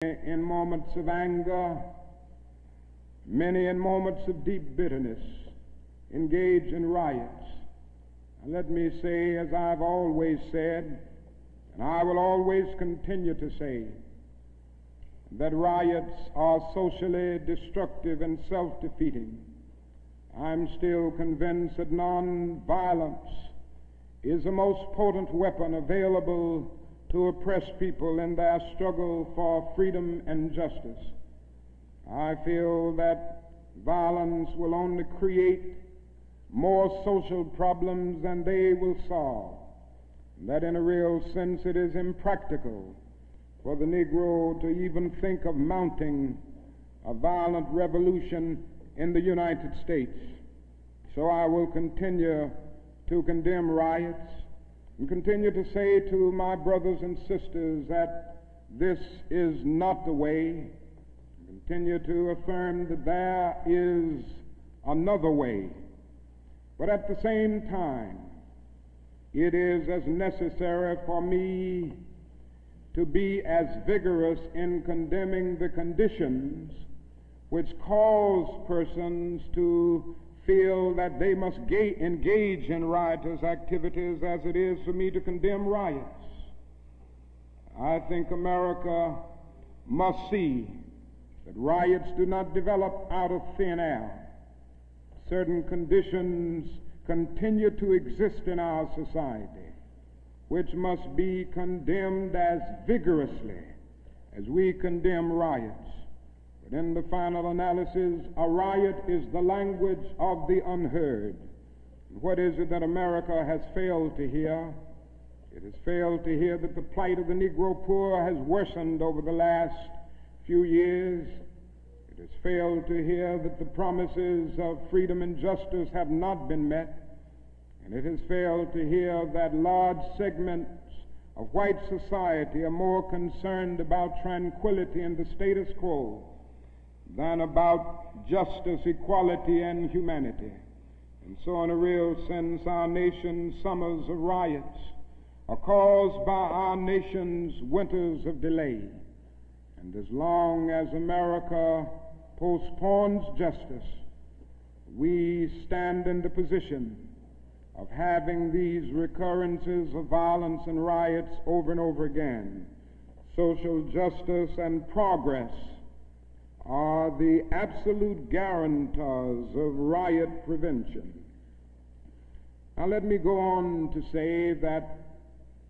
in moments of anger, many in moments of deep bitterness, engage in riots. And let me say, as I've always said, and I will always continue to say, that riots are socially destructive and self-defeating. I'm still convinced that nonviolence is the most potent weapon available to oppress people in their struggle for freedom and justice. I feel that violence will only create more social problems than they will solve, that in a real sense it is impractical for the Negro to even think of mounting a violent revolution in the United States. So I will continue to condemn riots and continue to say to my brothers and sisters that this is not the way. Continue to affirm that there is another way. But at the same time, it is as necessary for me to be as vigorous in condemning the conditions which cause persons to feel that they must engage in riotous activities as it is for me to condemn riots. I think America must see that riots do not develop out of thin air. Certain conditions continue to exist in our society which must be condemned as vigorously as we condemn riots. But in the final analysis, a riot is the language of the unheard. What is it that America has failed to hear? It has failed to hear that the plight of the Negro poor has worsened over the last few years. It has failed to hear that the promises of freedom and justice have not been met. And it has failed to hear that large segments of white society are more concerned about tranquility and the status quo than about justice, equality, and humanity. And so in a real sense, our nation's summers of riots are caused by our nation's winters of delay. And as long as America postpones justice, we stand in the position of having these recurrences of violence and riots over and over again. Social justice and progress are the absolute guarantors of riot prevention. Now let me go on to say that